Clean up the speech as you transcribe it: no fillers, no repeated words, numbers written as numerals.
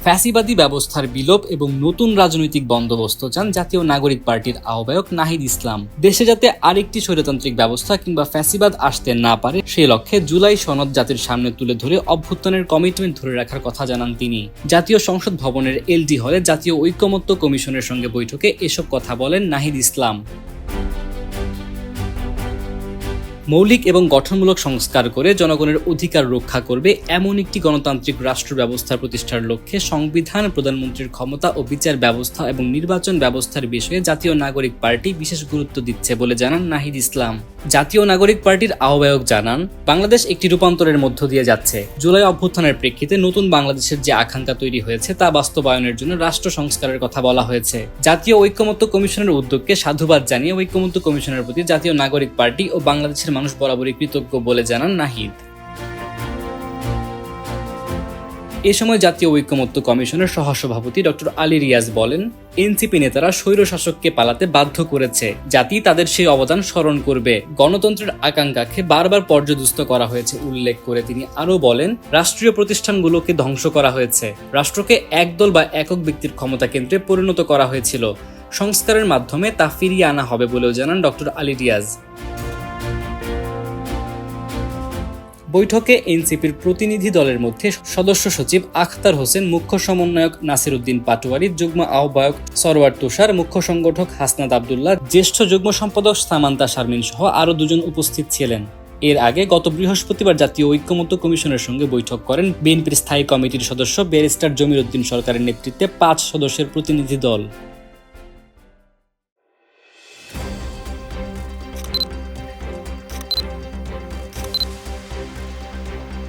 ফ্যাসিবাদী ব্যবস্থার বিলোপ এবং নতুন রাজনৈতিক বন্দোবস্ত চান জাতীয় নাগরিক পার্টির আহ্বায়ক নাহিদ ইসলাম। দেশে যাতে আরেকটি স্বৈরতান্ত্রিক ব্যবস্থা কিংবা ফ্যাসিবাদ আসতে না পারে সেই লক্ষ্যে জুলাই সনদ জাতির সামনে তুলে ধরে অভ্যুত্থানের কমিটমেন্ট ধরে রাখার কথা জানান তিনি। জাতীয় সংসদ ভবনের এলডি হলে জাতীয় ঐকমত্য কমিশনের সঙ্গে বৈঠকে এসব কথা বলেন নাহিদ ইসলাম। মৌলিক এবং গঠনমূলক সংস্কার করে জনগণের অধিকার রক্ষা করবে এমন একটি গণতান্ত্রিক রাষ্ট্র ব্যবস্থা প্রতিষ্ঠার লক্ষ্যে সংবিধান, প্রধানমন্ত্রীর ক্ষমতা ও বিচার ব্যবস্থা এবং নির্বাচন ব্যবস্থার বিষয়ে জাতীয় নাগরিক পার্টি বিশেষ গুরুত্ব দিচ্ছে বলে জানান নাহিদ ইসলাম। জাতীয় নাগরিক পার্টির আহ্বায়ক জানান, বাংলাদেশ একটি রূপান্তরের মধ্য দিয়ে যাচ্ছে। জুলাই অভ্যুত্থানের প্রেক্ষিতে নতুন বাংলাদেশের যে আকাঙ্ক্ষা তৈরি হয়েছে তা বাস্তবায়নের জন্য রাষ্ট্র সংস্কারের কথা বলা হয়েছে। জাতীয় ঐকমত্য কমিশনের উদ্যোগকে সাধুবাদ জানিয়ে ঐকমত্য কমিশনের প্রতি জাতীয় নাগরিক পার্টি ও বাংলাদেশের মানুষ বরাবরই কৃতজ্ঞ বলে জানান নাহিদ। এ সময় জাতীয় ঐকমত্য কমিশনের সহসভাপতি ডক্টর আলী রিয়াজ বলেন, এনসিপি নেতারা স্বৈরশাসককে পালাতে বাধ্য করেছে, জাতি তাদের সেই অবদান স্মরণ করবে। গণতন্ত্রের আকাঙ্ক্ষাকে বারবার পর্যদুস্ত করা হয়েছে উল্লেখ করে তিনি আরও বলেন, রাষ্ট্রীয় প্রতিষ্ঠানগুলোকে ধ্বংস করা হয়েছে, রাষ্ট্রকে একদল বা একক ব্যক্তির ক্ষমতা কেন্দ্রে পরিণত করা হয়েছিল। সংস্কারের মাধ্যমে তা ফিরিয়ে আনা হবে বলেও জানান ডক্টর আলী রিয়াজ। বৈঠকে এনসিপির প্রতিনিধি দলের মধ্যে সদস্য সচিব আখতার হোসেন, মুখ্য সমন্বয়ক নাসির উদ্দিন পাটোয়ারি, যুগ্ম আহ্বায়ক সরওয়ার তুষার, মুখ্য সংগঠক হাসনাত আবদুল্লাহ, জ্যেষ্ঠ যুগ্ম সম্পাদক সামান্তা শারমিন সহ আরও দুজন উপস্থিত ছিলেন। এর আগে গত বৃহস্পতিবার জাতীয় ঐকমত্য কমিশনের সঙ্গে বৈঠক করেন বিএনপির স্থায়ী কমিটির সদস্য ব্যারিস্টার জমির উদ্দিন সরকারের নেতৃত্বে 5 সদস্যের প্রতিনিধি দল।